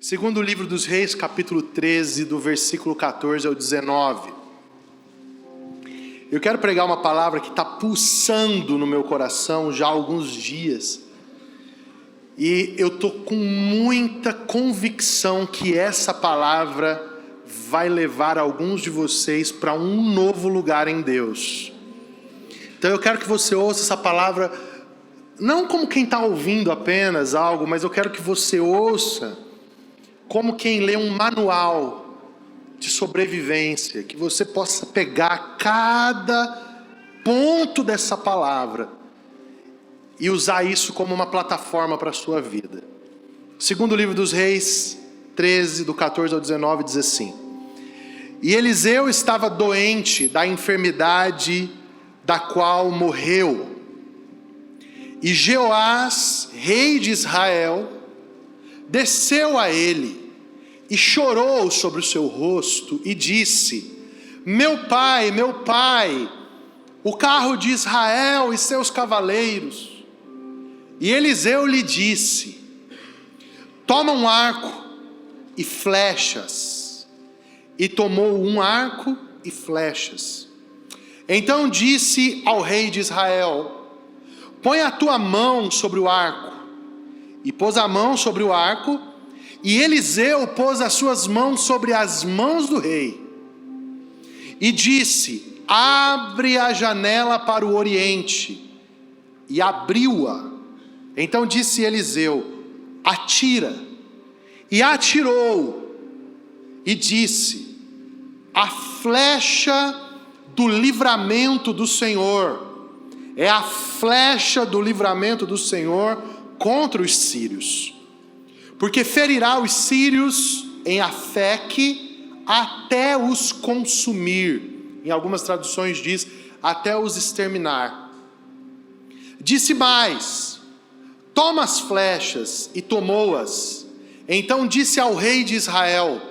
Segundo livro dos Reis, capítulo 13, do versículo 14 ao 19. Eu quero pregar uma palavra que está pulsando no meu coração já há alguns dias. E eu estou com muita convicção que essa palavra vai levar alguns de vocês para um novo lugar em Deus. Então eu quero que você ouça essa palavra, não como quem está ouvindo apenas algo, mas eu quero que você ouça como quem lê um manual de sobrevivência, que você possa pegar cada ponto dessa palavra e usar isso como uma plataforma para a sua vida. Segundo livro dos Reis 13, do 14 ao 19, diz assim: E Eliseu estava doente da enfermidade da qual morreu. E Jeoás, rei de Israel, desceu a ele e chorou sobre o seu rosto e disse: meu pai, o carro de Israel e seus cavaleiros. E Eliseu lhe disse: toma um arco e flechas. E tomou um arco e flechas. Então disse ao rei de Israel: põe a tua mão sobre o arco. E pôs a mão sobre o arco, e Eliseu pôs as suas mãos sobre as mãos do rei. E disse: abre a janela para o oriente. E abriu-a. Então disse Eliseu: atira. E atirou. E disse: a flecha do livramento do Senhor, é a flecha do livramento do Senhor contra os sírios, porque ferirá os sírios em Afeque até os consumir. Em algumas traduções diz até os exterminar. Disse mais: toma as flechas, e tomou-as. Então disse ao rei de Israel: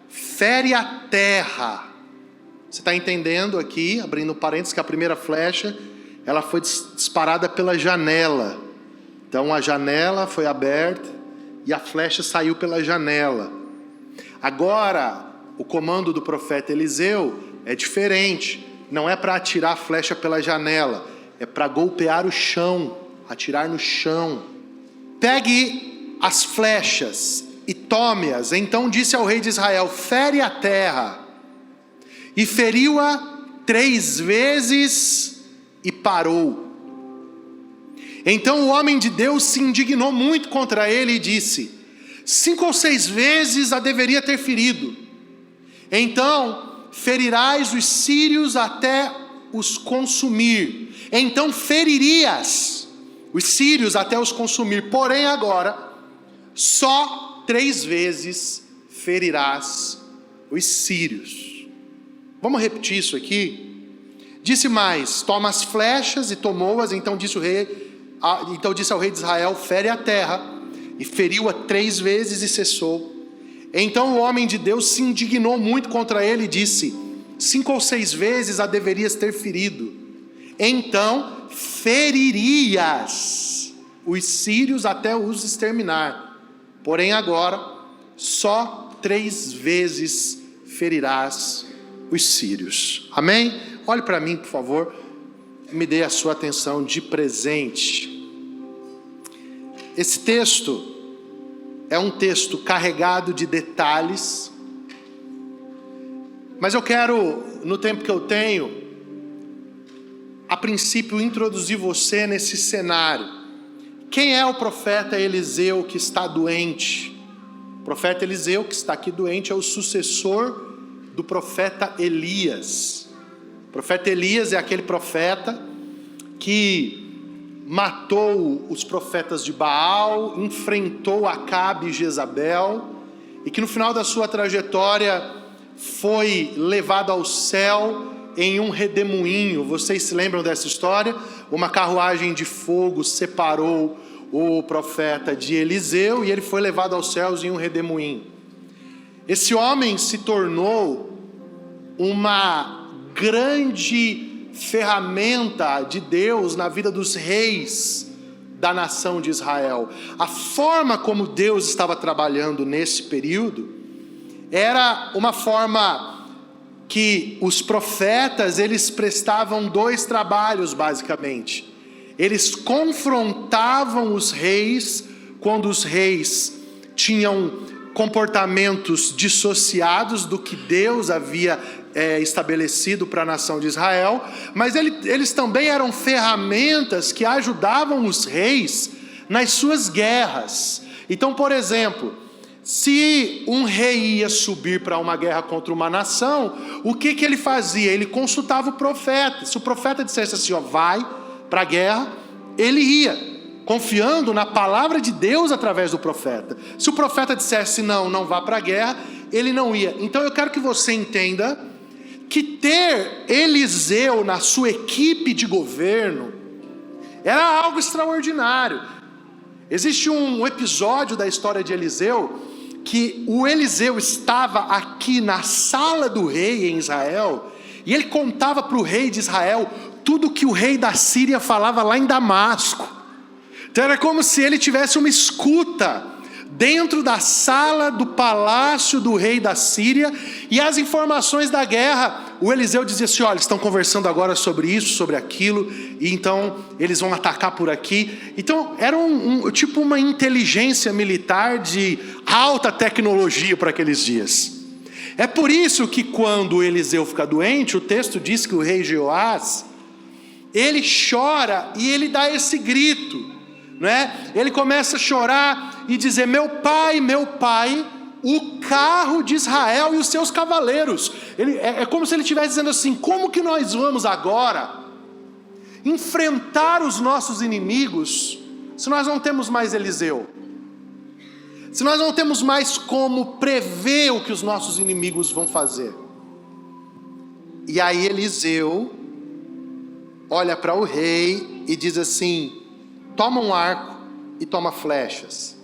fere a terra. Você está entendendo aqui, abrindo parênteses, que a primeira flecha ela foi disparada pela janela. Então a janela foi aberta e a flecha saiu pela janela. Agora o comando do profeta Eliseu é diferente. Não é para atirar a flecha pela janela, é para golpear o chão, atirar no chão. Pegue as flechas e tome-as. Então disse ao rei de Israel: fere a terra. E feriu-a 3 vezes e parou. Então o homem de Deus se indignou muito contra ele e disse: 5 ou 6 vezes a deveria ter ferido. Então ferirás os sírios até os consumir. Então feririas os sírios até os consumir. Porém agora, só 3 vezes ferirás os sírios. Vamos repetir isso aqui? Disse mais: toma as flechas, e tomou-as. Então disse ao rei de Israel: fere a terra. E feriu-a 3 vezes e cessou. Então o homem de Deus se indignou muito contra ele e disse: 5 ou 6 vezes a deverias ter ferido. Então feririas os sírios até os exterminar. Porém agora, só 3 vezes ferirás os sírios. Amém? Olhe para mim, por favor. Me dê a sua atenção de presente. Esse texto é um texto carregado de detalhes, mas eu quero, no tempo que eu tenho, a princípio introduzir você nesse cenário. Quem é o profeta Eliseu que está doente? O profeta Eliseu que está aqui doente é o sucessor do profeta Elias. O profeta Elias é aquele profeta que matou os profetas de Baal, enfrentou Acabe e Jezabel, e que no final da sua trajetória foi levado ao céu em um redemoinho. Vocês se lembram dessa história? Uma carruagem de fogo separou o profeta de Eliseu e ele foi levado aos céus em um redemoinho. Esse homem se tornou uma grande ferramenta de Deus na vida dos reis da nação de Israel. A forma como Deus estava trabalhando nesse período era uma forma que os profetas, eles prestavam dois trabalhos basicamente. Eles confrontavam os reis quando os reis tinham comportamentos dissociados do que Deus havia estabelecido para a nação de Israel, mas eles também eram ferramentas que ajudavam os reis nas suas guerras. Então, por exemplo, se um rei ia subir para uma guerra contra uma nação, o que ele fazia? Ele consultava o profeta. Se o profeta dissesse assim, vai para a guerra, ele ia, confiando na palavra de Deus através do profeta. Se o profeta dissesse não vá para a guerra, ele não ia. Então eu quero que você entenda que ter Eliseu na sua equipe de governo era algo extraordinário. Existe um episódio da história de Eliseu, que o Eliseu estava aqui na sala do rei em Israel, e ele contava para o rei de Israel tudo que o rei da Síria falava lá em Damasco. Então era como se ele tivesse uma escuta dentro da sala do palácio do rei da Síria, e as informações da guerra, o Eliseu dizia assim, olha, eles estão conversando agora sobre isso, sobre aquilo, e então eles vão atacar por aqui. Então era tipo uma inteligência militar de alta tecnologia para aqueles dias. É por isso que quando o Eliseu fica doente, o texto diz que o rei Jeoás, ele chora e ele dá esse grito, né? Ele começa a chorar e dizer, meu pai, o carro de Israel e os seus cavaleiros. É como se ele estivesse dizendo assim, como que nós vamos agora enfrentar os nossos inimigos se nós não temos mais Eliseu? Se nós não temos mais como prever o que os nossos inimigos vão fazer? E aí Eliseu olha para o rei e diz assim, toma um arco e toma flechas.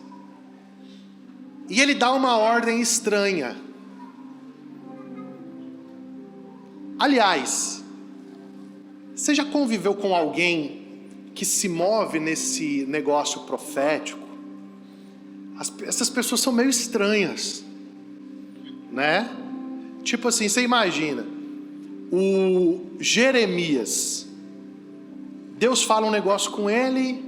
E ele dá uma ordem estranha. Aliás, você já conviveu com alguém que se move nesse negócio profético? Essas pessoas são meio estranhas, né? Tipo assim, você imagina, o Jeremias, Deus fala um negócio com ele,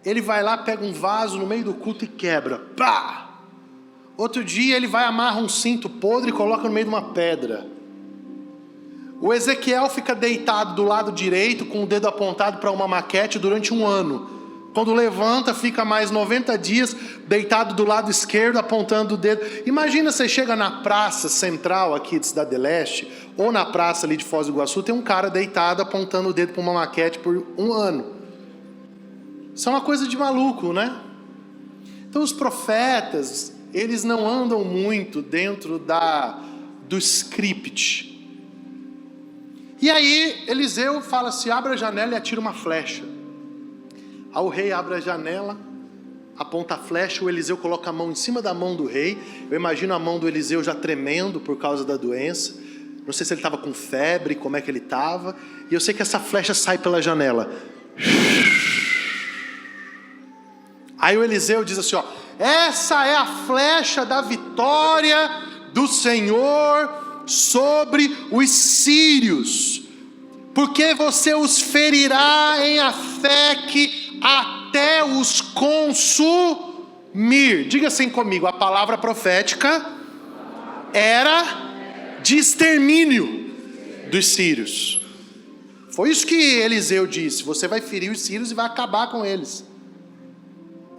ele vai lá, pega um vaso no meio do culto e quebra. Pá! Outro dia ele vai, amarra um cinto podre e coloca no meio de uma pedra. O Ezequiel fica deitado do lado direito com o dedo apontado para uma maquete durante 1 ano. Quando levanta, fica mais 90 dias deitado do lado esquerdo apontando o dedo. Imagina, você chega na praça central aqui de Cidade do Leste, ou na praça ali de Foz do Iguaçu, tem um cara deitado apontando o dedo para uma maquete por 1 ano. Isso é uma coisa de maluco, né? Então os profetas, eles não andam muito dentro do script. E aí Eliseu fala assim, abre a janela e atira uma flecha. Aí o rei abre a janela, aponta a flecha, o Eliseu coloca a mão em cima da mão do rei. Eu imagino a mão do Eliseu já tremendo por causa da doença. Não sei se ele estava com febre, como é que ele estava. E eu sei que essa flecha sai pela janela. Aí o Eliseu diz assim, essa é a flecha da vitória do Senhor sobre os sírios, porque você os ferirá em Afeque até os consumir. Diga assim comigo, a palavra profética era de extermínio dos sírios. Foi isso que Eliseu disse, você vai ferir os sírios e vai acabar com eles.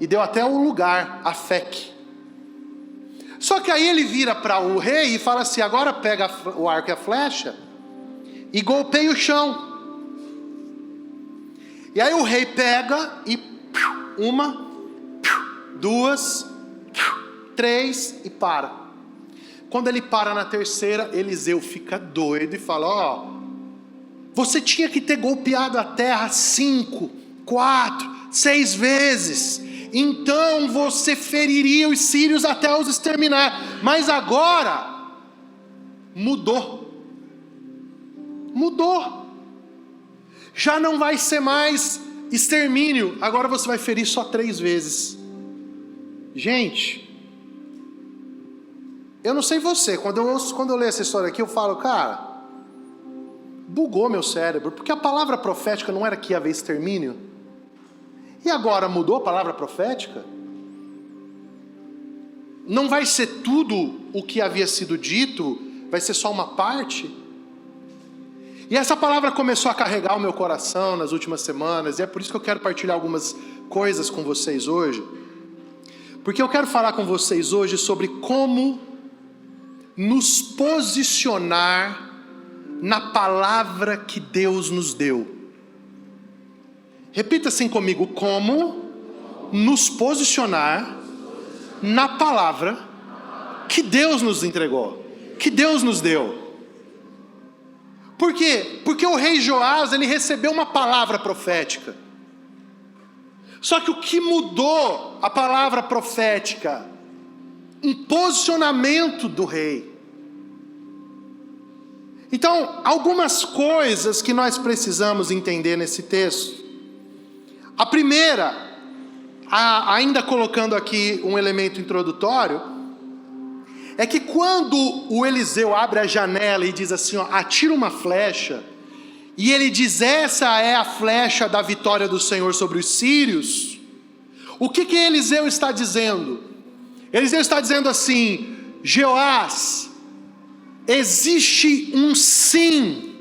E deu até um lugar, Afeque. Só que aí ele vira para o rei e fala assim, agora pega o arco e a flecha e golpeia o chão. E aí o rei pega e 1, 2, 3 e para. Quando ele para na terceira, Eliseu fica doido e fala, você tinha que ter golpeado a terra 5, 4, 6 vezes. Então você feriria os sírios até os exterminar. Mas agora mudou. Já não vai ser mais extermínio, agora você vai ferir só 3 vezes. Gente, eu não sei você, quando eu leio essa história aqui, eu falo, cara, bugou meu cérebro, porque a palavra profética não era que ia haver extermínio? E agora mudou a palavra profética? Não vai ser tudo o que havia sido dito, vai ser só uma parte? E essa palavra começou a carregar o meu coração nas últimas semanas, e é por isso que eu quero partilhar algumas coisas com vocês hoje. Porque eu quero falar com vocês hoje sobre como nos posicionar na palavra que Deus nos deu. Repita assim comigo: como nos posicionar na palavra que Deus nos entregou, que Deus nos deu. Por quê? Porque o rei Joás, ele recebeu uma palavra profética. Só que o que mudou a palavra profética? Um posicionamento do rei. Então, algumas coisas que nós precisamos entender nesse texto. A primeira, ainda colocando aqui um elemento introdutório, é que quando o Eliseu abre a janela e diz assim, ó, atira uma flecha, e ele diz, essa é a flecha da vitória do Senhor sobre os sírios, o que Eliseu está dizendo? Eliseu está dizendo assim, Joás, existe um sim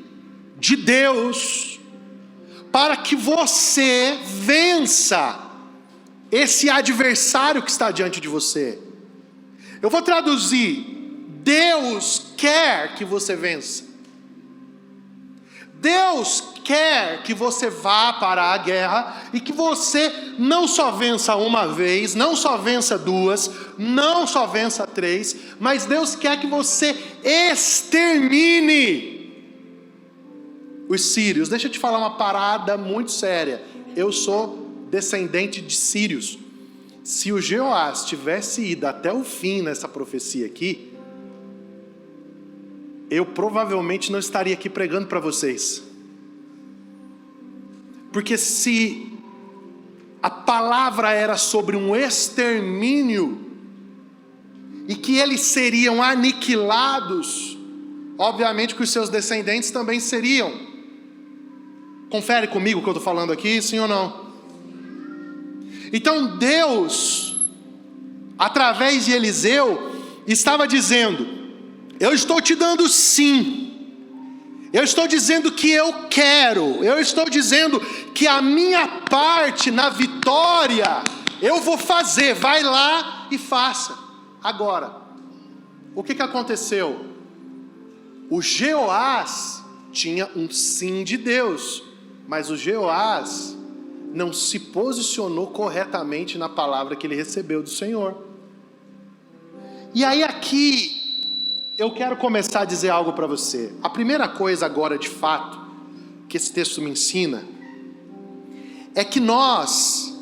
de Deus para que você vença esse adversário que está diante de você. Eu vou traduzir, Deus quer que você vença. Deus quer que você vá para a guerra e que você não só vença uma vez, não só vença 2, não só vença 3, mas Deus quer que você extermine os sírios. Deixa eu te falar uma parada muito séria. Eu sou descendente de sírios. Se o Joás tivesse ido até o fim nessa profecia aqui, eu provavelmente não estaria aqui pregando para vocês. Porque se a palavra era sobre um extermínio, e que eles seriam aniquilados, obviamente que os seus descendentes também seriam. Confere comigo o que eu estou falando aqui, sim ou não? Então Deus, através de Eliseu, estava dizendo, eu estou te dando sim, eu estou dizendo que eu quero, eu estou dizendo que a minha parte na vitória, eu vou fazer, vai lá e faça. Agora, o que aconteceu? O Joás tinha um sim de Deus, mas o Joás não se posicionou corretamente na palavra que ele recebeu do Senhor. E aí aqui, eu quero começar a dizer algo para você. A primeira coisa agora, de fato, que esse texto me ensina, é que nós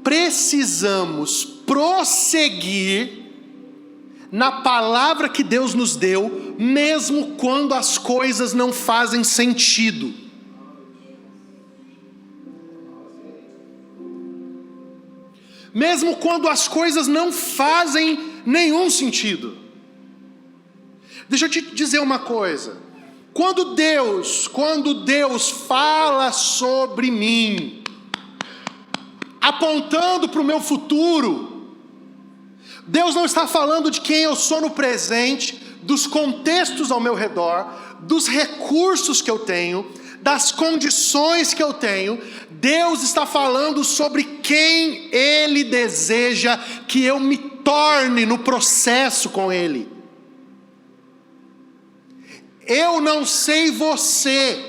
precisamos prosseguir na palavra que Deus nos deu, mesmo quando as coisas não fazem sentido. Mesmo quando as coisas não fazem nenhum sentido. Deixa eu te dizer uma coisa. Quando Deus fala sobre mim, apontando para o meu futuro, Deus não está falando de quem eu sou no presente, dos contextos ao meu redor, dos recursos que eu tenho, das condições que eu tenho. Deus está falando sobre quem Ele deseja que eu me torne no processo com Ele. Eu não sei você,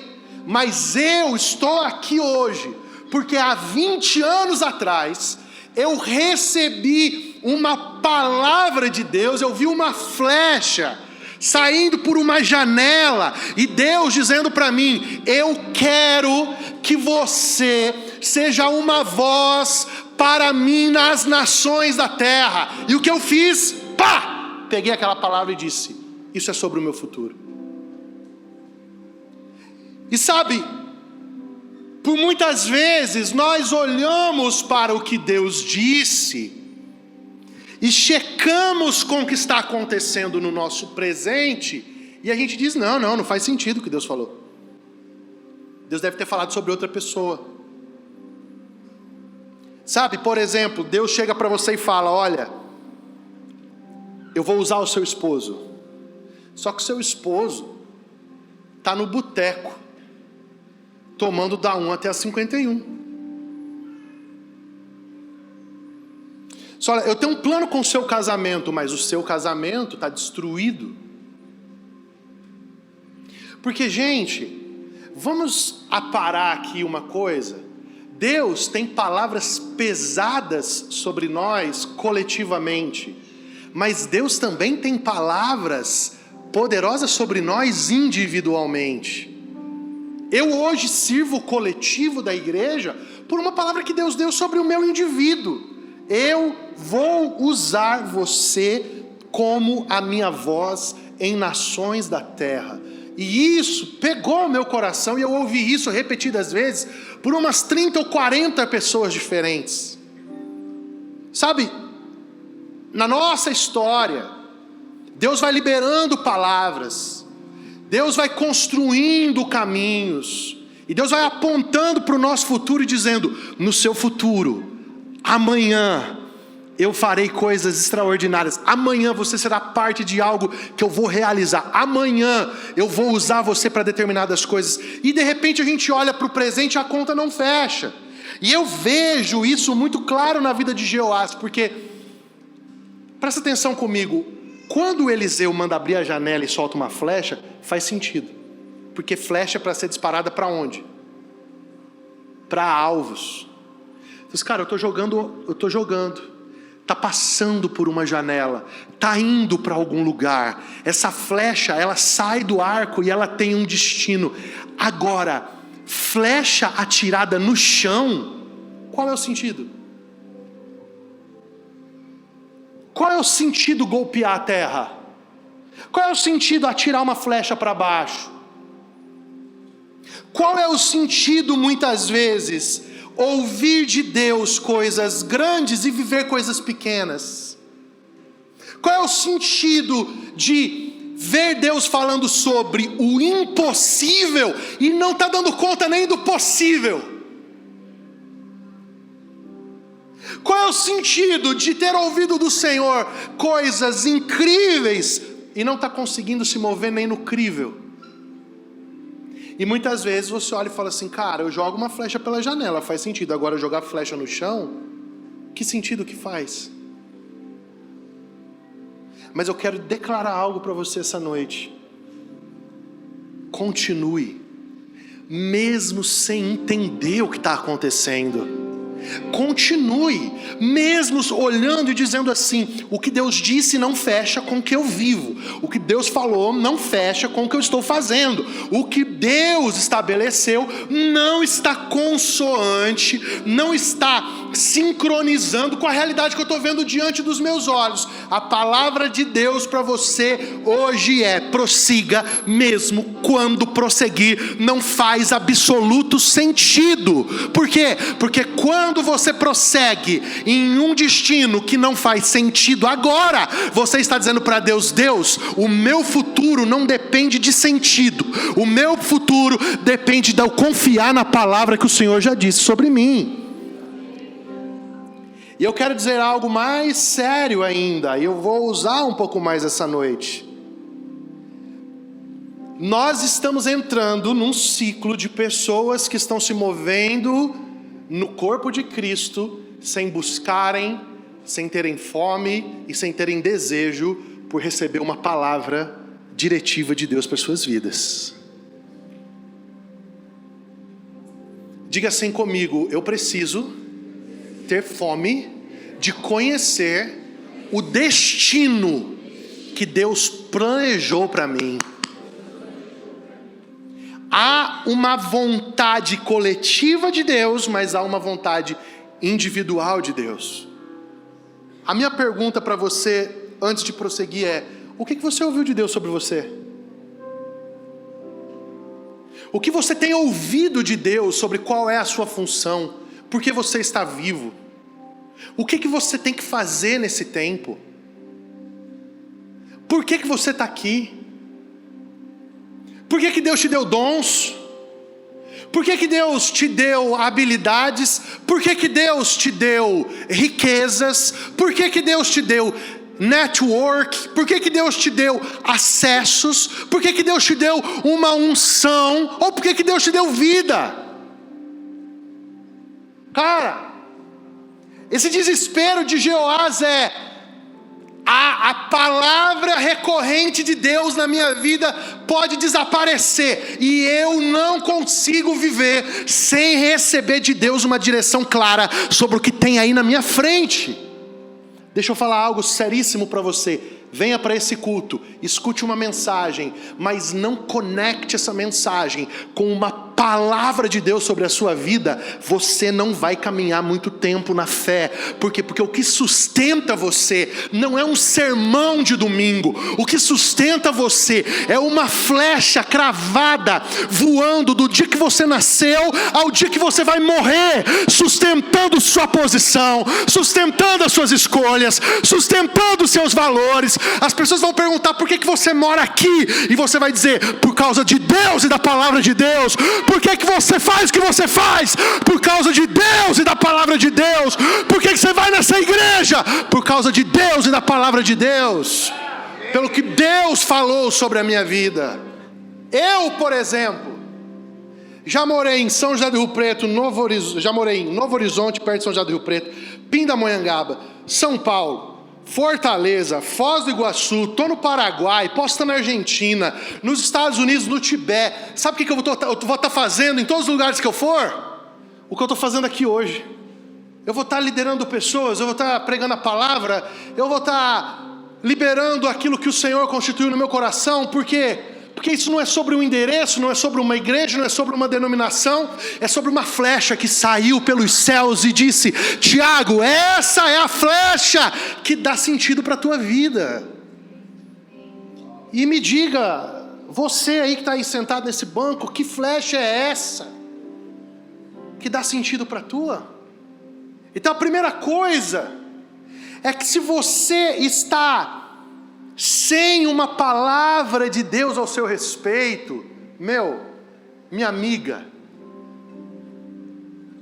mas eu estou aqui hoje, porque há 20 anos atrás, eu recebi uma palavra de Deus, eu vi uma flecha saindo por uma janela, e Deus dizendo para mim, eu quero que você seja uma voz para mim nas nações da terra. E o que eu fiz? Pá! Peguei aquela palavra e disse, isso é sobre o meu futuro. E sabe, Por muitas vezes nós olhamos para o que Deus disse e checamos com o que está acontecendo no nosso presente, e a gente diz, não faz sentido o que Deus falou. Deus deve ter falado sobre outra pessoa. Sabe, por exemplo, Deus chega para você e fala, olha, eu vou usar o seu esposo. Só que o seu esposo está no boteco, tomando da 1 até a 51. Só, eu tenho um plano com o seu casamento, mas o seu casamento está destruído. Porque, gente, vamos aparar aqui uma coisa. Deus tem palavras pesadas sobre nós coletivamente, mas Deus também tem palavras poderosas sobre nós individualmente. Eu hoje sirvo o coletivo da igreja por uma palavra que Deus deu sobre o meu indivíduo. Eu vou usar você como a minha voz em nações da terra. E isso pegou o meu coração, e eu ouvi isso repetidas vezes por umas 30 ou 40 pessoas diferentes. Sabe, na nossa história, Deus vai liberando palavras, Deus vai construindo caminhos, e Deus vai apontando para o nosso futuro e dizendo, no seu futuro, amanhã eu farei coisas extraordinárias, amanhã você será parte de algo que eu vou realizar, amanhã eu vou usar você para determinadas coisas, e de repente a gente olha para o presente e a conta não fecha, e eu vejo isso muito claro na vida de Jeoás, porque, presta atenção comigo, quando Eliseu manda abrir a janela e solta uma flecha, faz sentido, porque flecha é para ser disparada para onde? Para alvos. Diz, cara, eu estou jogando, está passando por uma janela, está indo para algum lugar, essa flecha, ela sai do arco e ela tem um destino. Agora, flecha atirada no chão, qual é o sentido? Qual é o sentido golpear a terra? Qual é o sentido atirar uma flecha para baixo? Qual é o sentido, muitas vezes, ouvir de Deus coisas grandes e viver coisas pequenas? Qual é o sentido de ver Deus falando sobre o impossível e não estar dando conta nem do possível? Qual é o sentido de ter ouvido do Senhor coisas incríveis e não estar conseguindo se mover nem no crível? E muitas vezes você olha e fala assim, cara, eu jogo uma flecha pela janela, faz sentido. Agora jogar flecha no chão, que sentido que faz? Mas eu quero declarar algo para você essa noite. Continue, mesmo sem entender o que está acontecendo. Continue, mesmo olhando e dizendo assim, o que Deus disse não fecha com o que eu vivo, o que Deus falou não fecha com o que eu estou fazendo, o que Deus estabeleceu não está consoante, não está sincronizando com a realidade que eu estou vendo diante dos meus olhos. A palavra de Deus para você hoje é, prossiga, mesmo quando prosseguir não faz absoluto sentido. Por quê? Porque quando você prossegue em um destino que não faz sentido agora, você está dizendo para Deus, Deus, o meu futuro não depende de sentido, o meu futuro depende de eu confiar na palavra que o Senhor já disse sobre mim. E eu quero dizer algo mais sério ainda, e eu vou usar um pouco mais essa noite. Nós estamos entrando num ciclo de pessoas que estão se movendo no corpo de Cristo, sem buscarem, sem terem fome e sem terem desejo por receber uma palavra diretiva de Deus para suas vidas. Diga assim comigo, eu preciso ter fome de conhecer o destino que Deus planejou para mim. Há uma vontade coletiva de Deus, mas há uma vontade individual de Deus. A minha pergunta para você, antes de prosseguir, é: o que você ouviu de Deus sobre você? O que você tem ouvido de Deus sobre qual é a sua função? Por que você está vivo? O que você tem que fazer nesse tempo? Por que você está aqui? Por que Deus te deu dons? Por que Deus te deu habilidades? Por que Deus te deu riquezas? Por que Deus te deu network? Por que Deus te deu acessos? Por que Deus te deu uma unção? Ou por que Deus te deu vida? Cara, esse desespero de Jeoás é a palavra recorrente de Deus na minha vida pode desaparecer, e eu não consigo viver sem receber de Deus uma direção clara sobre o que tem aí na minha frente. Deixa eu falar algo seríssimo para você. Venha para esse culto, escute uma mensagem, mas não conecte essa mensagem com uma palavra de Deus sobre a sua vida. Você não vai caminhar muito tempo na fé. Por quê? Porque o que sustenta você não é um sermão de domingo. O que sustenta você é uma flecha cravada, voando do dia que você nasceu ao dia que você vai morrer, sustentando sua posição, sustentando as suas escolhas, sustentando os seus valores. As pessoas vão perguntar: por que você mora aqui? E você vai dizer: por causa de Deus e da palavra de Deus. Por que você faz o que você faz? Por causa de Deus e da palavra de Deus. Por que você vai nessa igreja? Por causa de Deus e da palavra de Deus. Pelo que Deus falou sobre a minha vida. Eu, por exemplo, já morei em São José do Rio Preto, já morei em Novo Horizonte, perto de São José do Rio Preto, Pindamonhangaba, São Paulo, Fortaleza, Foz do Iguaçu, estou no Paraguai, posso estar na Argentina, nos Estados Unidos, no Tibete. Sabe o que eu vou estar fazendo em todos os lugares que eu for? O que eu estou fazendo aqui hoje. Eu vou estar liderando pessoas, eu vou estar pregando a palavra, eu vou estar liberando aquilo que o Senhor constituiu no meu coração. Por quê? Porque isso não é sobre um endereço, não é sobre uma igreja, não é sobre uma denominação, é sobre uma flecha que saiu pelos céus e disse: Tiago, essa é a flecha que dá sentido para a tua vida. E me diga, você aí que está aí sentado nesse banco, que flecha é essa que dá sentido para a tua? Então a primeira coisa é que se você está sem uma palavra de Deus ao seu respeito, minha amiga,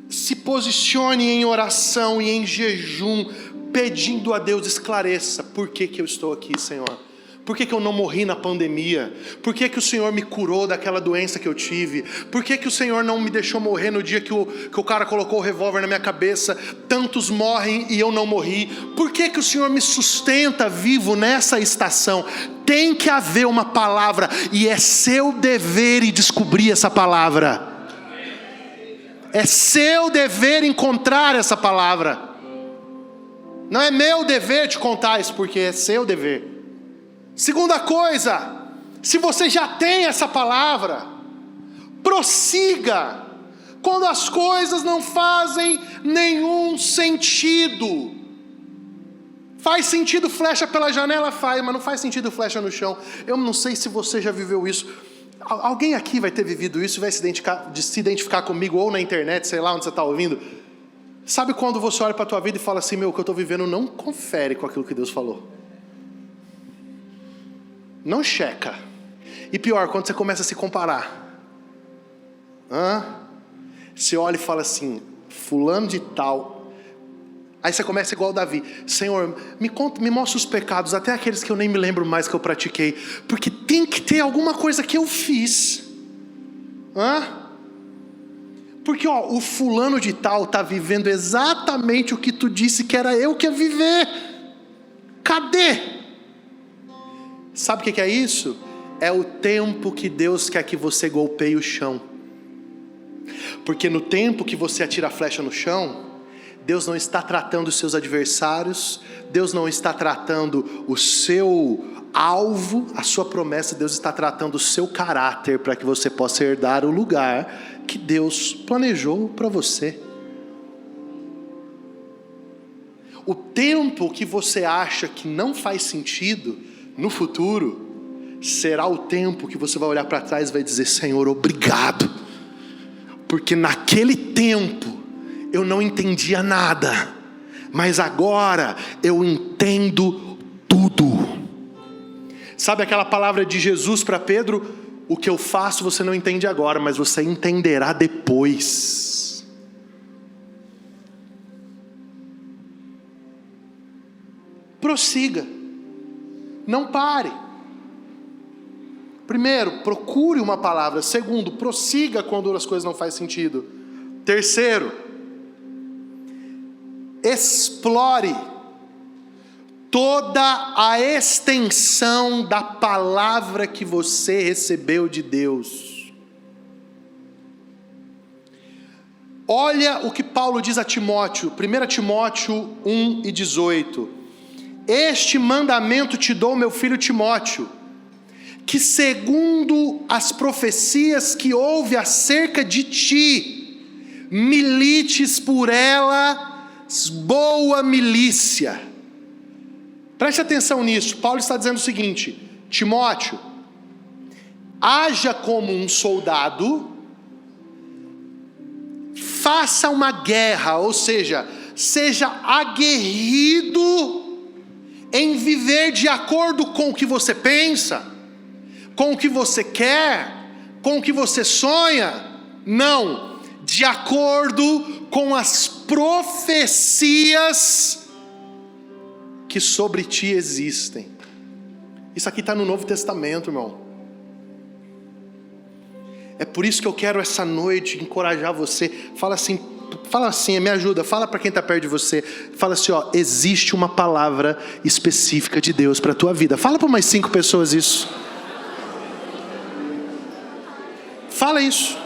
se posicione em oração e em jejum, pedindo a Deus: esclareça, por que eu estou aqui, Senhor? Por que eu não morri na pandemia? Por que o Senhor me curou daquela doença que eu tive? Por que o Senhor não me deixou morrer no dia que o cara colocou o revólver na minha cabeça? Tantos morrem e eu não morri. Por que o Senhor me sustenta vivo nessa estação? Tem que haver uma palavra, e é seu dever ir descobrir essa palavra. É seu dever encontrar essa palavra. Não é meu dever te contar isso, porque é seu dever. Segunda coisa, se você já tem essa palavra, prossiga quando as coisas não fazem nenhum sentido. Faz sentido flecha pela janela? Faz, mas não faz sentido flecha no chão. Eu não sei se você já viveu isso. Alguém aqui vai ter vivido isso e vai se identificar comigo, ou na internet, sei lá onde você está ouvindo. Sabe quando você olha para a tua vida e fala assim: o que eu estou vivendo não confere com aquilo que Deus falou. Não checa. E pior, quando você começa a se comparar. Você olha e fala assim: fulano de tal. Aí você começa igual Davi: Senhor, me mostra os pecados, até aqueles que eu nem me lembro mais que eu pratiquei, porque tem que ter alguma coisa que eu fiz. Porque o fulano de tal está vivendo exatamente o que tu disse que era eu que ia viver. Cadê? Sabe o que é isso? É o tempo que Deus quer que você golpeie o chão. Porque no tempo que você atira a flecha no chão, Deus não está tratando os seus adversários, Deus não está tratando o seu alvo, a sua promessa. Deus está tratando o seu caráter, para que você possa herdar o lugar que Deus planejou para você. O tempo que você acha que não faz sentido no futuro, será o tempo que você vai olhar para trás e vai dizer: Senhor, obrigado, porque naquele tempo eu não entendia nada, mas agora eu entendo tudo. Sabe aquela palavra de Jesus para Pedro? O que eu faço você não entende agora, mas você entenderá depois. Prossiga, não pare. Primeiro, procure uma palavra. Segundo, prossiga quando as coisas não fazem sentido. Terceiro, explore toda a extensão da palavra que você recebeu de Deus. Olha o que Paulo diz a Timóteo, 1 Timóteo 1:18. Este mandamento te dou, meu filho Timóteo, que segundo as profecias que houve acerca de ti, milites por elas boa milícia. Preste atenção nisso. Paulo está dizendo o seguinte: Timóteo, haja como um soldado, faça uma guerra, ou seja, seja aguerrido em viver de acordo com o que você pensa, com o que você quer, com o que você sonha. Não, de acordo com as profecias que sobre ti existem. Isso aqui está no Novo Testamento, irmão. É por isso que eu quero essa noite encorajar você. Fala assim, me ajuda, fala para quem está perto de você. Fala assim, ó, existe uma palavra específica de Deus para a tua vida. Fala para umas 5 pessoas isso. Fala isso.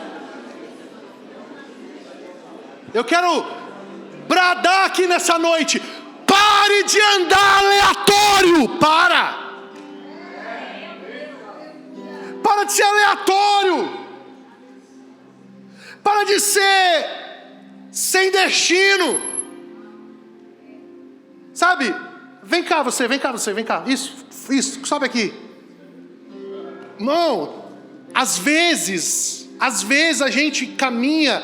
Eu quero bradar aqui nessa noite: pare de andar aleatório. Para de ser aleatório. Para de ser sem destino. Sabe? Vem cá você. Isso, sobe aqui. Não, às vezes a gente caminha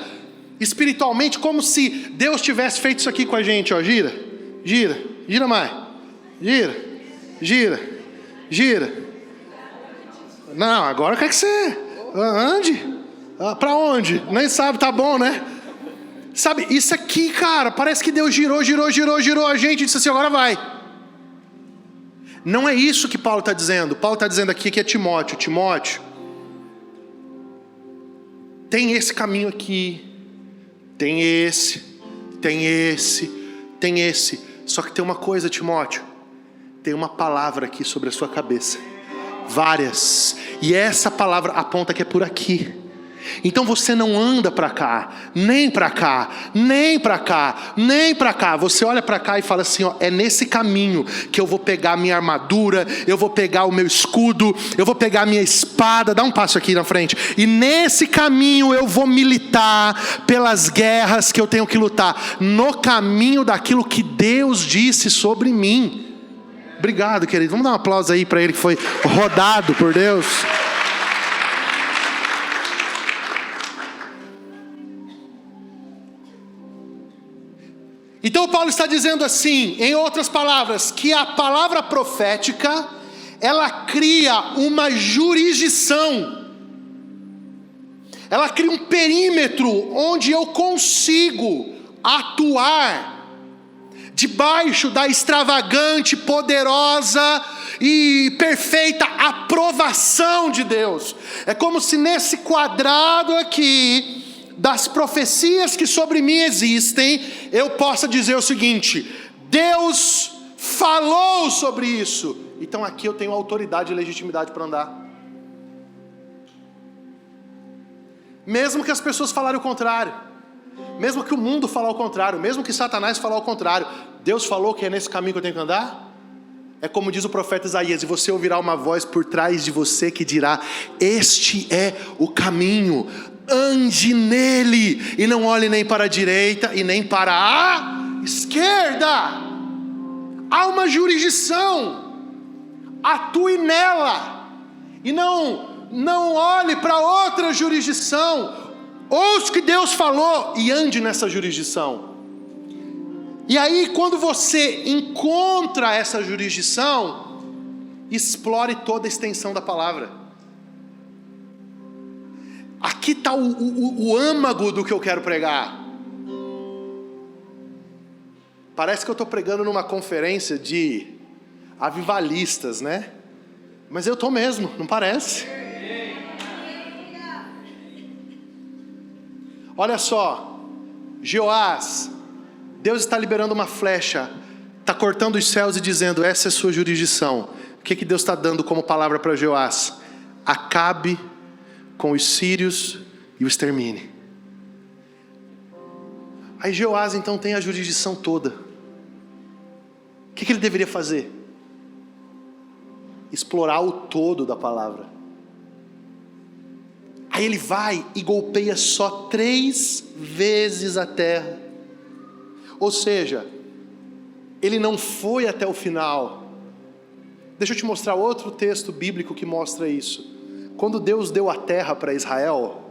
espiritualmente como se Deus tivesse feito isso aqui com a gente, ó. Gira mais. Gira. Não, agora quer que você ande. Pra onde? Nem sabe, tá bom, né? Sabe, isso aqui, cara, parece que Deus girou a gente e disse assim: agora vai. Não é isso que Paulo está dizendo. Paulo está dizendo aqui que é Timóteo. Timóteo, tem esse caminho aqui, tem esse. Só que tem uma coisa, Timóteo, tem uma palavra aqui sobre a sua cabeça, várias, e essa palavra aponta que é por aqui. Então você não anda para cá, nem para cá. Você olha para cá e fala assim, ó, é nesse caminho que eu vou pegar minha armadura, eu vou pegar o meu escudo, eu vou pegar minha espada. Dá um passo aqui na frente. E nesse caminho eu vou militar pelas guerras que eu tenho que lutar, no caminho daquilo que Deus disse sobre mim. Obrigado, querido. Vamos dar um aplauso aí para ele que foi rodado por Deus. Então Paulo está dizendo assim, em outras palavras, que a palavra profética, ela cria uma jurisdição, ela cria um perímetro onde eu consigo atuar debaixo da extravagante, poderosa e perfeita aprovação de Deus. É como se nesse quadrado aqui das profecias que sobre mim existem, eu possa dizer o seguinte: Deus falou sobre isso, então aqui eu tenho autoridade e legitimidade para andar. Mesmo que as pessoas falarem o contrário, mesmo que o mundo falar o contrário, mesmo que Satanás falar o contrário, Deus falou que é nesse caminho que eu tenho que andar. É como diz o profeta Isaías: e você ouvirá uma voz por trás de você que dirá: este é o caminho, ande nele, e não olhe nem para a direita e nem para a esquerda. Há uma jurisdição, atue nela. E não olhe para outra jurisdição. Ouça o que Deus falou e ande nessa jurisdição. E aí, quando você encontra essa jurisdição, explore toda a extensão da palavra. Aqui está o âmago do que eu quero pregar. Parece que eu estou pregando numa conferência de avivalistas, né? Mas eu estou mesmo, não parece? Olha só, Jeoás, Deus está liberando uma flecha, está cortando os céus e dizendo: essa é a sua jurisdição. O que Deus está dando como palavra para Jeoás? Acabe com os sírios e o extermine. Aí Jeoás então tem a jurisdição toda. O que ele deveria fazer? Explorar o todo da palavra. Aí ele vai e golpeia só 3 vezes a terra. Ou seja, ele não foi até o final. Deixa eu te mostrar outro texto bíblico que mostra isso. Quando Deus deu a terra para Israel,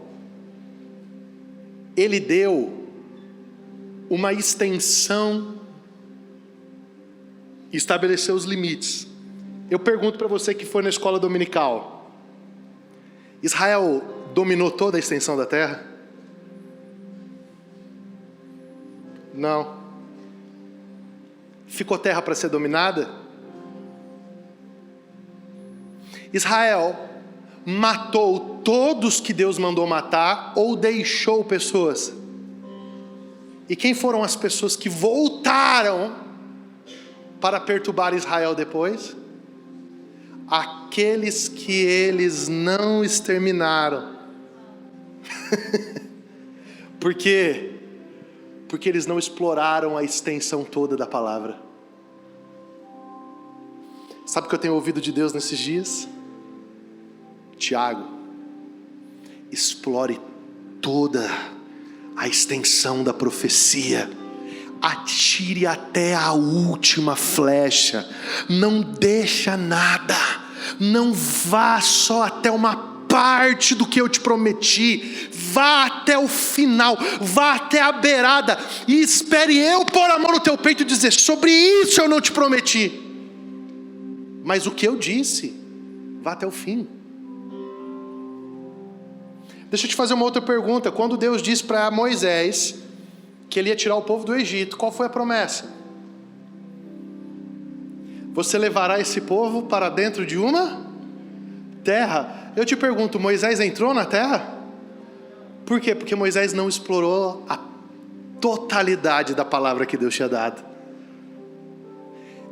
Ele deu uma extensão e estabeleceu os limites. Eu pergunto para você que foi na escola dominical: Israel dominou toda a extensão da terra? Não. Ficou terra para ser dominada? Israel matou todos que Deus mandou matar ou deixou pessoas? E quem foram as pessoas que voltaram para perturbar Israel depois? Aqueles que eles não exterminaram. Por quê? Porque eles não exploraram a extensão toda da palavra. Sabe o que eu tenho ouvido de Deus nesses dias? Tiago, explore toda a extensão da profecia. Atire até a última flecha. Não deixa nada. Não vá só até uma parte do que eu te prometi. Vá até o final. Vá até a beirada. E espere eu pôr a mão no teu peito e dizer: sobre isso eu não te prometi. Mas o que eu disse, vá até o fim. Deixa eu te fazer uma outra pergunta. Quando Deus disse para Moisés que ele ia tirar o povo do Egito, qual foi a promessa? Você levará esse povo para dentro de uma terra. Eu te pergunto, Moisés entrou na terra? Por quê? Porque Moisés não explorou a totalidade da palavra que Deus tinha dado.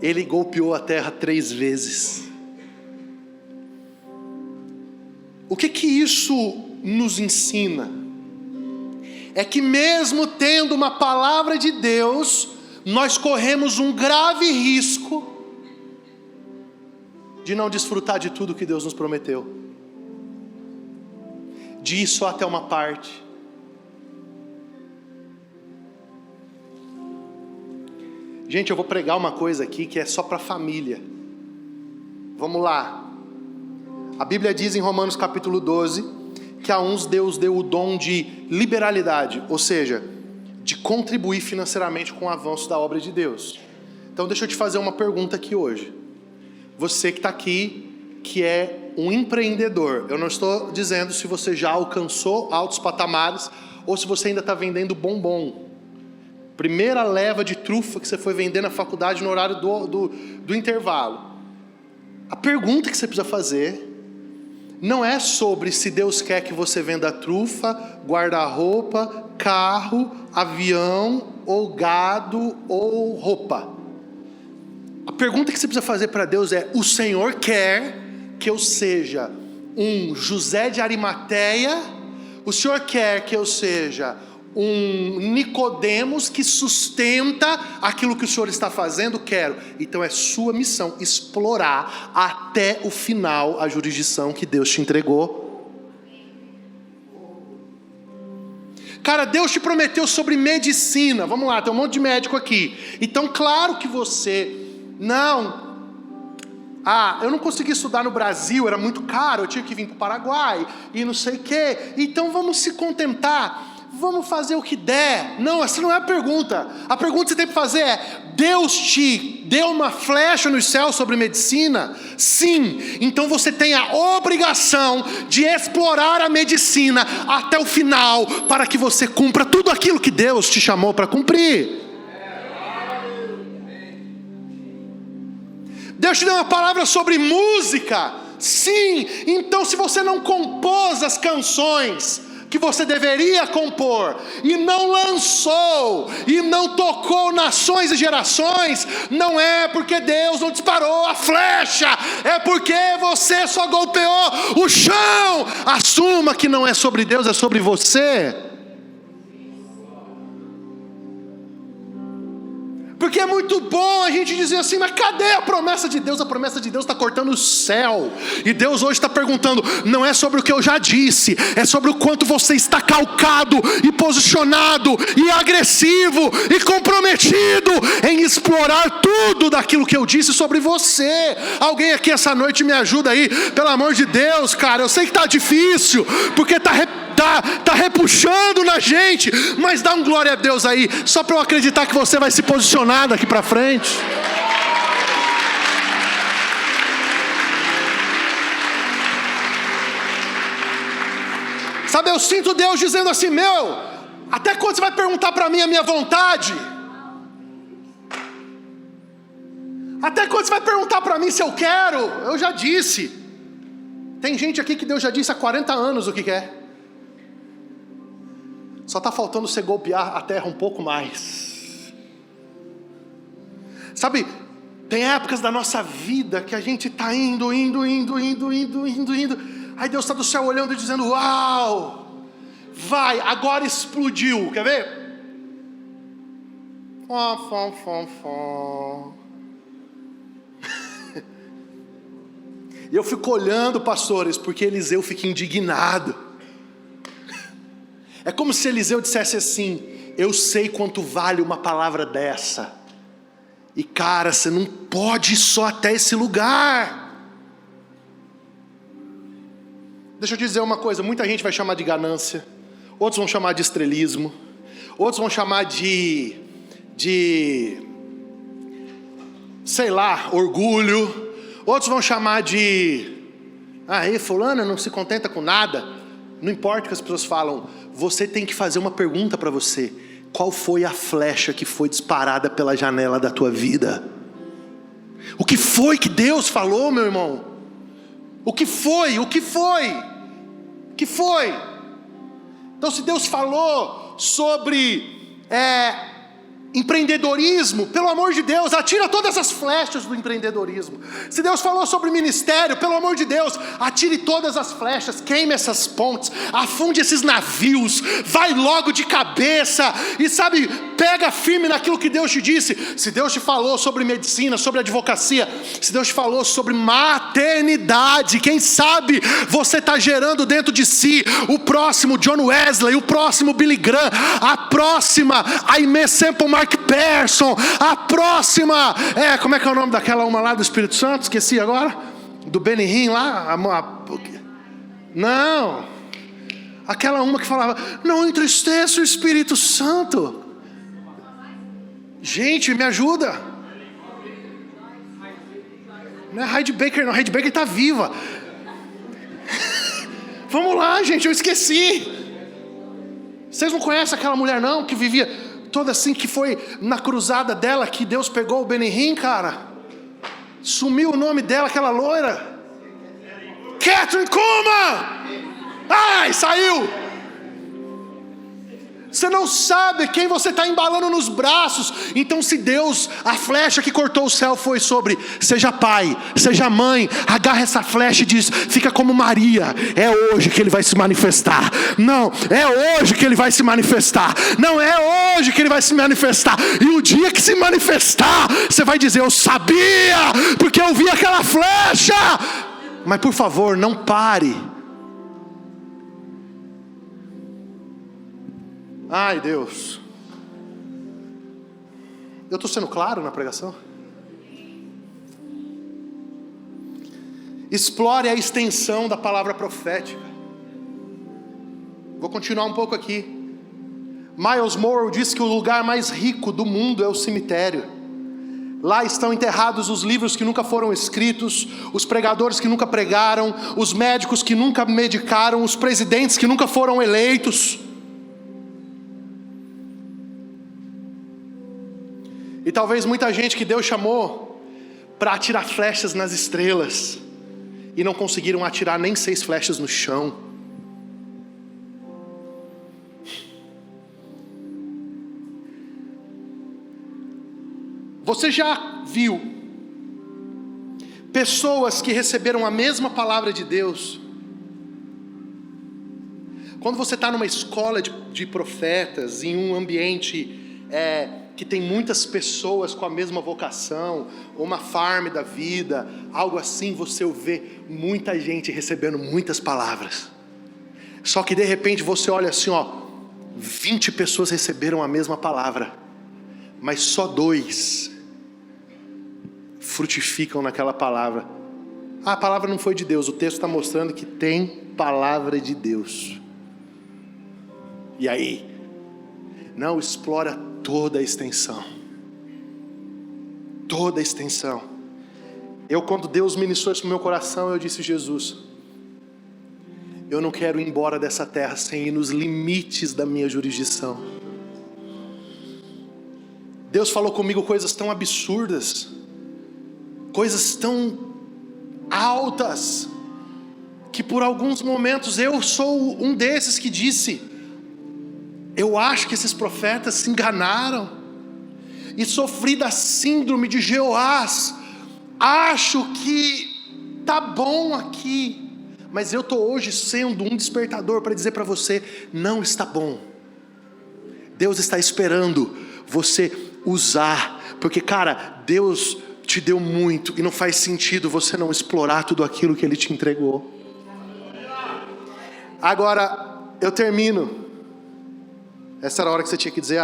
Ele golpeou a terra 3 vezes. O que isso nos ensina? É que mesmo tendo uma palavra de Deus, nós corremos um grave risco de não desfrutar de tudo que Deus nos prometeu, de ir só até uma parte. Gente, eu vou pregar uma coisa aqui que é só para a família. Vamos lá. A Bíblia diz em Romanos capítulo 12 que a uns Deus deu o dom de liberalidade, ou seja, de contribuir financeiramente com o avanço da obra de Deus. Então deixa eu te fazer uma pergunta aqui hoje. Você que está aqui, que é um empreendedor, eu não estou dizendo se você já alcançou altos patamares ou se você ainda está vendendo bombom. Primeira leva de trufa que você foi vender na faculdade no horário do intervalo. A pergunta que você precisa fazer não é sobre se Deus quer que você venda trufa, guarda-roupa, carro, avião, ou gado, ou roupa. A pergunta que você precisa fazer para Deus é: o Senhor quer que eu seja um José de Arimateia? O Senhor quer que eu seja um Nicodemos que sustenta aquilo que o Senhor está fazendo? Quero. Então é sua missão explorar até o final a jurisdição que Deus te entregou. Cara, Deus te prometeu sobre medicina. Vamos lá, tem um monte de médico aqui. Então claro que você... Não, eu não consegui estudar no Brasil, era muito caro, eu tinha que vir para o Paraguai, e não sei o quê, então vamos se contentar, vamos fazer o que der. Não, essa não é a pergunta que você tem que fazer é, Deus te deu uma flecha nos céus sobre medicina? Sim, então você tem a obrigação de explorar a medicina até o final, para que você cumpra tudo aquilo que Deus te chamou para cumprir. Deus te deu uma palavra sobre música? Sim, então se você não compôs as canções que você deveria compor, e não lançou, e não tocou nações e gerações, não é porque Deus não disparou a flecha, é porque você só golpeou o chão. Assuma que não é sobre Deus, é sobre você. Porque é muito bom a gente dizer assim, mas cadê a promessa de Deus? A promessa de Deus está cortando o céu. E Deus hoje está perguntando, não é sobre o que eu já disse, é sobre o quanto você está calcado e posicionado e agressivo e comprometido em explorar tudo daquilo que eu disse sobre você. Alguém aqui essa noite me ajuda aí, pelo amor de Deus, cara. Eu sei que está difícil, porque está repuxando na gente, mas dá um glória a Deus aí, só para eu acreditar que você vai se posicionar daqui para frente. Sabe, eu sinto Deus dizendo assim, até quando você vai perguntar para mim a minha vontade? Até quando você vai perguntar para mim se eu quero? Eu já disse. Tem gente aqui que Deus já disse há 40 anos o que quer. Só está faltando você golpear a terra um pouco mais. Sabe, tem épocas da nossa vida que a gente está indo. Aí Deus está do céu olhando e dizendo, uau, vai, agora explodiu, quer ver? E eu fico olhando, pastores, porque Eliseu fica indignado. É como se Eliseu dissesse assim, eu sei quanto vale uma palavra dessa, e cara, você não pode ir só até esse lugar. Deixa eu te dizer uma coisa, muita gente vai chamar de ganância, outros vão chamar de estrelismo, outros vão chamar de sei lá, orgulho, outros vão chamar de, fulano não se contenta com nada. Não importa o que as pessoas falam, você tem que fazer uma pergunta para você: qual foi a flecha que foi disparada pela janela da tua vida? O que foi que Deus falou, meu irmão? O que foi? Então, se Deus falou sobre empreendedorismo, pelo amor de Deus, atira todas as flechas do empreendedorismo. Se Deus falou sobre ministério, pelo amor de Deus, atire todas as flechas, queime essas pontes, afunde esses navios, vai logo de cabeça, e sabe, pega firme naquilo que Deus te disse. Se Deus te falou sobre medicina, sobre advocacia, se Deus te falou sobre maternidade, quem sabe você está gerando dentro de si o próximo John Wesley, o próximo Billy Graham, a próxima Aimee Semple Mcpherson, a próxima, como é que é o nome daquela uma lá do Espírito Santo? Esqueci agora. Do Benny Hinn lá. Não. Aquela uma que falava, não entristeça o Espírito Santo. Gente, me ajuda. Não é Heidi Baker, não. Heidi Baker está viva. Vamos lá, gente, eu esqueci. Vocês não conhecem aquela mulher não, que vivia toda assim, que foi na cruzada dela que Deus pegou o Benny Hinn, cara? Sumiu o nome dela, aquela loira. Catherine Kuhlman! Ai, saiu! Você não sabe quem você está embalando nos braços. Então, se Deus, a flecha que cortou o céu foi sobre, seja pai, seja mãe, agarra essa flecha e diz, fica como Maria, é hoje que ele vai se manifestar. Não, é hoje que ele vai se manifestar. Não, é hoje que ele vai se manifestar. E o dia que se manifestar, você vai dizer, eu sabia, porque eu vi aquela flecha. Mas por favor, não pare. Ai, Deus. Eu estou sendo claro na pregação? Explore a extensão da palavra profética. Vou continuar um pouco aqui. Miles Monroe diz que o lugar mais rico do mundo é o cemitério. Lá estão enterrados os livros que nunca foram escritos, os pregadores que nunca pregaram, os médicos que nunca medicaram, os presidentes que nunca foram eleitos. E talvez muita gente que Deus chamou para atirar flechas nas estrelas, e não conseguiram atirar nem 6 flechas no chão. Você já viu pessoas que receberam a mesma palavra de Deus? Quando você está numa escola de profetas, em um ambiente que tem muitas pessoas com a mesma vocação, uma farm da vida, algo assim, você vê muita gente recebendo muitas palavras. Só que de repente você olha assim, 20 pessoas receberam a mesma palavra, mas só 2 frutificam naquela palavra. A palavra não foi de Deus, o texto está mostrando que tem palavra de Deus. E aí? Não, explora toda a extensão. Toda a extensão. Quando Deus ministrou isso no meu coração, eu disse: Jesus, eu não quero ir embora dessa terra sem ir nos limites da minha jurisdição. Deus falou comigo coisas tão absurdas, coisas tão altas, que por alguns momentos eu sou um desses que disse: eu acho que esses profetas se enganaram, e sofri da síndrome de Jeoás. Acho que tá bom aqui, mas eu estou hoje sendo um despertador para dizer para você: não está bom. Deus está esperando você usar, porque cara, Deus te deu muito, e não faz sentido você não explorar tudo aquilo que Ele te entregou. Agora, eu termino. Essa era a hora que você tinha que dizer: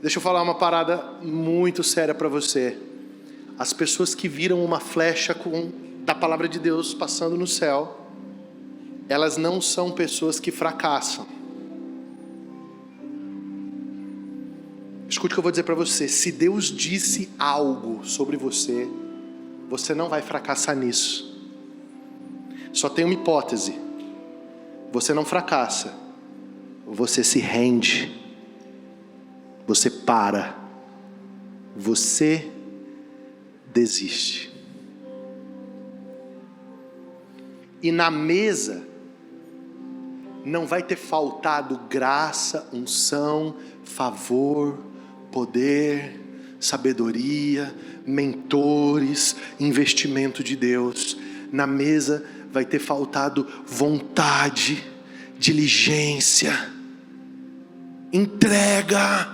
Deixa eu falar uma parada muito séria para você. As pessoas que viram uma flecha da palavra de Deus passando no céu, elas não são pessoas que fracassam. Escute o que eu vou dizer para você. Se Deus disse algo sobre você, você não vai fracassar nisso. Só tem uma hipótese: você não fracassa, você se rende, você para, você desiste. E na mesa não vai ter faltado graça, unção, favor, poder, sabedoria, mentores, investimento de Deus. Na mesa vai ter faltado vontade, diligência, entrega.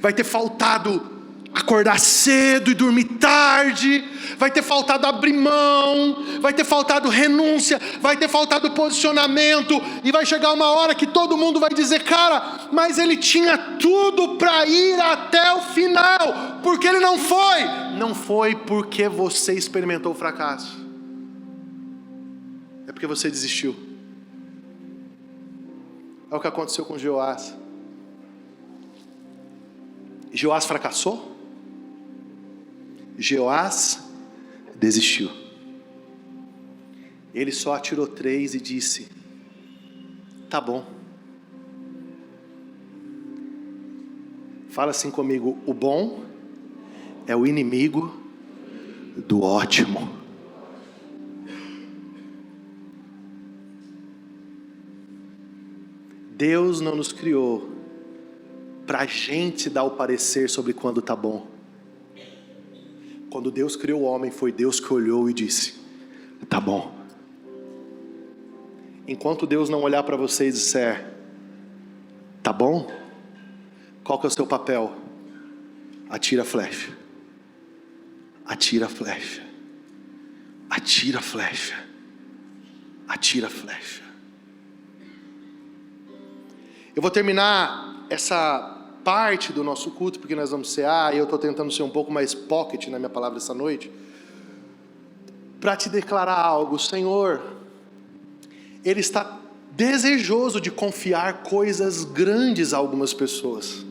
Vai ter faltado acordar cedo e dormir tarde. Vai ter faltado abrir mão. Vai ter faltado renúncia. Vai ter faltado posicionamento. E vai chegar uma hora que todo mundo vai dizer: cara, mas ele tinha tudo para ir até o final, porque ele não foi. Não foi porque você experimentou o fracasso, é porque você desistiu. É o que aconteceu com Jeoás. Jeoás fracassou? Jeoás desistiu. Ele só atirou 3 e disse: tá bom. Fala assim comigo: o bom é o inimigo do ótimo. Deus não nos criou para a gente dar o parecer sobre quando está bom. Quando Deus criou o homem, foi Deus que olhou e disse: tá bom. Enquanto Deus não olhar para você e disser: tá bom, qual que é o seu papel? Atira a flecha. Atira a flecha. Atira a flecha. Atira a flecha. Eu vou terminar essa parte do nosso culto, porque nós vamos cear, e eu estou tentando ser um pouco mais pocket na minha palavra essa noite, para te declarar algo. O Senhor, Ele está desejoso de confiar coisas grandes a algumas pessoas.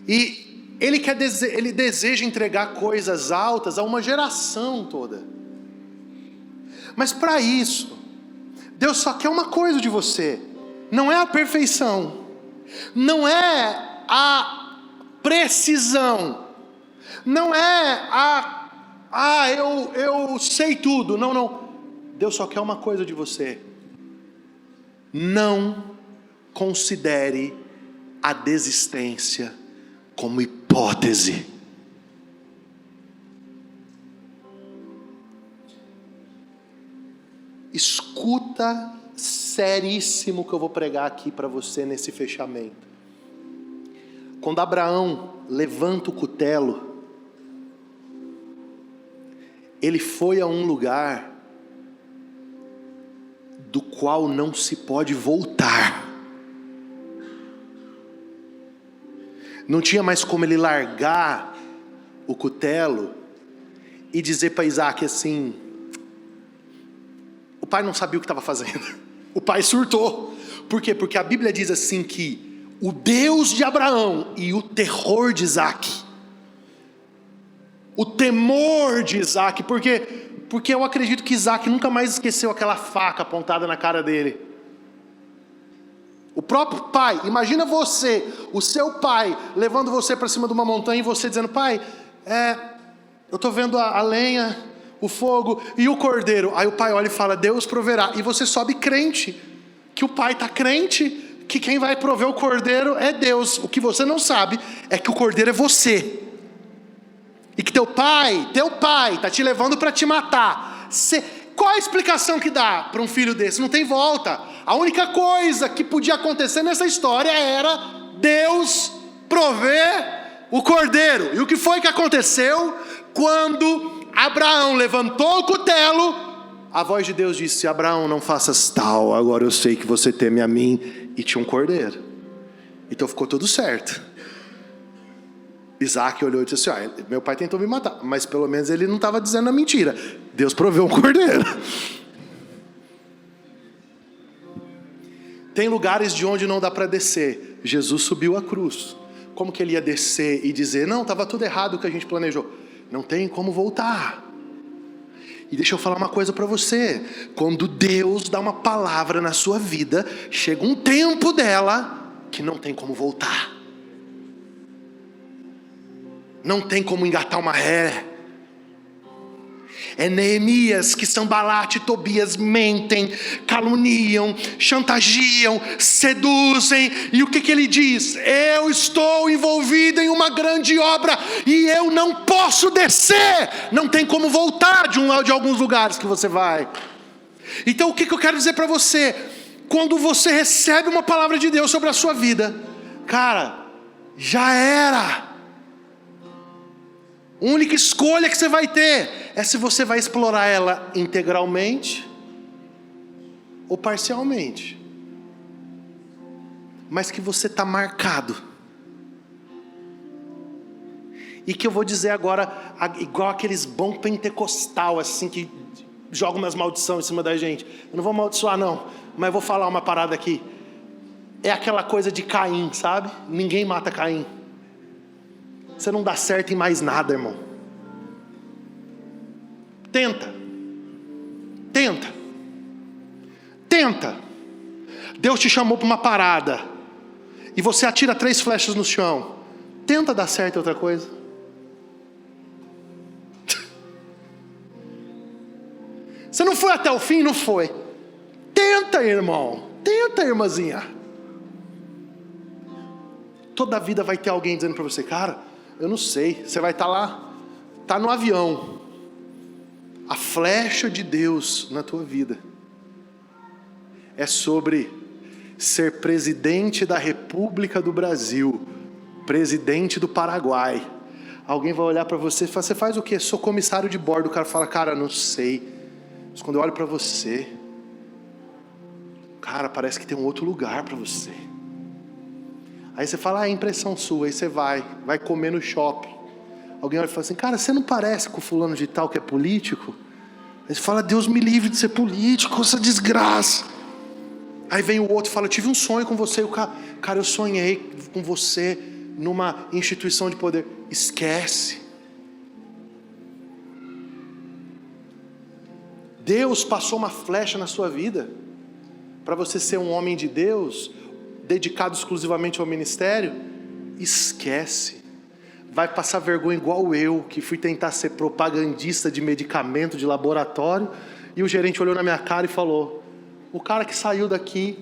E Ele deseja entregar coisas altas a uma geração toda. Mas para isso, Deus só quer uma coisa de você. Não é a perfeição, não é a precisão, não é eu sei tudo. Não. Deus só quer uma coisa de você. Não considere a desistência como hipótese. Escuta seríssimo o que eu vou pregar aqui para você nesse fechamento. Quando Abraão levanta o cutelo, ele foi a um lugar do qual não se pode voltar. Não tinha mais como ele largar o cutelo e dizer para Isaac assim. O pai não sabia o que estava fazendo. O pai surtou. Por quê? Porque a Bíblia diz assim que o Deus de Abraão e o terror de Isaac, o temor de Isaac, porque eu acredito que Isaac nunca mais esqueceu aquela faca apontada na cara dele. O próprio pai, imagina você, o seu pai, levando você para cima de uma montanha e você dizendo: pai, eu estou vendo a lenha, o fogo e o cordeiro. Aí o pai olha e fala: Deus proverá. E você sobe crente, que o pai está crente, que quem vai prover o cordeiro é Deus. O que você não sabe é que o cordeiro é você. E que teu pai está te levando para te matar. Qual a explicação que dá para um filho desse? Não tem volta. A única coisa que podia acontecer nessa história era Deus prover o cordeiro. E o que foi que aconteceu? Quando Abraão levantou o cutelo, a voz de Deus disse: Abraão, não faças tal, agora eu sei que você teme a mim. E tinha um cordeiro. Então ficou tudo certo. Isaac olhou e disse assim: meu pai tentou me matar, mas pelo menos ele não estava dizendo a mentira. Deus proveu um cordeiro. Tem lugares de onde não dá para descer. Jesus subiu a cruz. Como que ele ia descer e dizer: não, estava tudo errado o que a gente planejou? Não tem como voltar. E deixa eu falar uma coisa para você. Quando Deus dá uma palavra na sua vida, chega um tempo dela que não tem como voltar. Não tem como engatar uma ré. É Neemias que Sanbalate e Tobias mentem, caluniam, chantagiam, seduzem. E o que ele diz? Eu estou envolvido em uma grande obra e eu não posso descer. Não tem como voltar de alguns lugares que você vai. Então o que eu quero dizer para você? Quando você recebe uma palavra de Deus sobre a sua vida, cara, já era. A única escolha que você vai ter é se você vai explorar ela integralmente ou parcialmente. Mas que você está marcado. E que eu vou dizer agora, igual aqueles bons pentecostal, assim, que jogam umas maldições em cima da gente. Eu não vou amaldiçoar não, mas vou falar uma parada aqui. É aquela coisa de Caim, sabe? Ninguém mata Caim. Você não dá certo em mais nada, irmão. Tenta. Deus te chamou para uma parada e você atira 3 flechas no chão. Tenta dar certo em outra coisa. Você não foi até o fim? Não foi. Tenta, irmão. Tenta, irmãzinha. Toda a vida vai ter alguém dizendo para você: cara, eu não sei. Você vai estar lá, está no avião, a flecha de Deus na tua vida é sobre ser presidente da República do Brasil, presidente do Paraguai. Alguém vai olhar para você e falar: você faz o quê? Sou comissário de bordo. O cara fala: cara, não sei. Mas quando eu olho para você, cara, parece que tem um outro lugar para você. Aí você fala, é impressão sua. Aí você vai comer no shopping. Alguém olha e fala assim, cara, você não parece com o fulano de tal que é político? Aí você fala, Deus me livre de ser político, essa desgraça. Aí vem o outro e fala, eu tive um sonho com você. Cara, eu sonhei com você numa instituição de poder. Esquece. Deus passou uma flecha na sua vida para você ser um homem de Deus, dedicado exclusivamente ao ministério. Esquece. Vai passar vergonha igual eu, que fui tentar ser propagandista de medicamento de laboratório, e o gerente olhou na minha cara e falou, o cara que saiu daqui,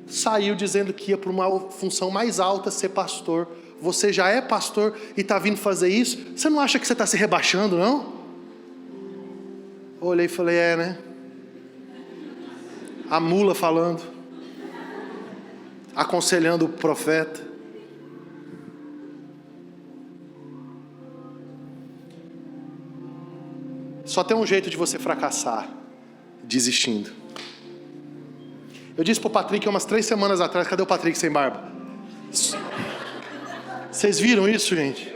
saiu dizendo que ia para uma função mais alta, ser pastor. Você já é pastor e está vindo fazer isso? Você não acha que você está se rebaixando, não? Olhei e falei, né? A mula falando, aconselhando o profeta. Só tem um jeito de você fracassar, desistindo. Eu disse pro Patrick umas 3 semanas atrás, cadê o Patrick sem barba? Vocês viram isso, gente?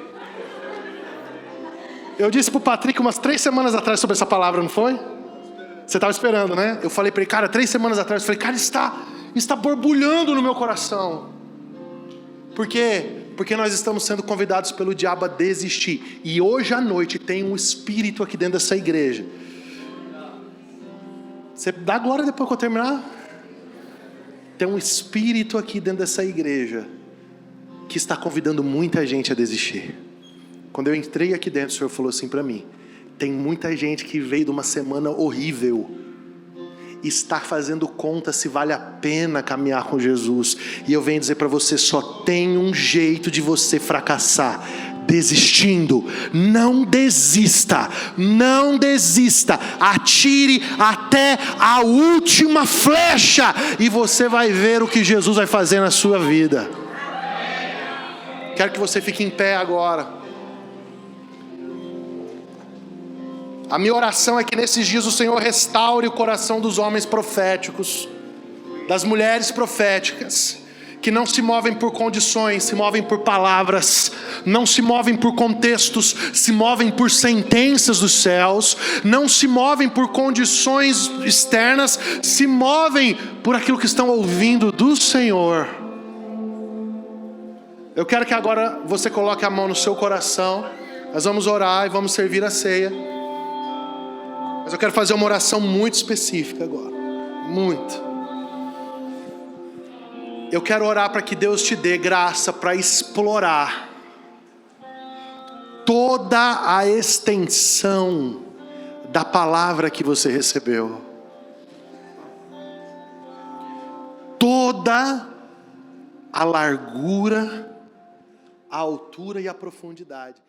Eu disse pro Patrick umas 3 semanas atrás sobre essa palavra, não foi? Você estava esperando, né? Eu falei para ele, cara, 3 semanas atrás, eu falei, cara, está borbulhando no meu coração. Por quê? Porque nós estamos sendo convidados pelo diabo a desistir. E hoje à noite tem um espírito aqui dentro dessa igreja. Você dá glória depois que eu terminar? Tem um espírito aqui dentro dessa igreja que está convidando muita gente a desistir. Quando eu entrei aqui dentro, o Senhor falou assim para mim, tem muita gente que veio de uma semana horrível, está fazendo conta se vale a pena caminhar com Jesus, e eu venho dizer para você, só tem um jeito de você fracassar, desistindo. Não desista, não desista, atire até a última flecha, e você vai ver o que Jesus vai fazer na sua vida. Quero que você fique em pé agora. A minha oração é que nesses dias o Senhor restaure o coração dos homens proféticos, das mulheres proféticas, que não se movem por condições, se movem por palavras, não se movem por contextos, se movem por sentenças dos céus, não se movem por condições externas, se movem por aquilo que estão ouvindo do Senhor. Eu quero que agora você coloque a mão no seu coração, nós vamos orar e vamos servir a ceia. Mas eu quero fazer uma oração muito específica agora. Muito. Eu quero orar para que Deus te dê graça para explorar toda a extensão da palavra que você recebeu. Toda a largura, a altura e a profundidade.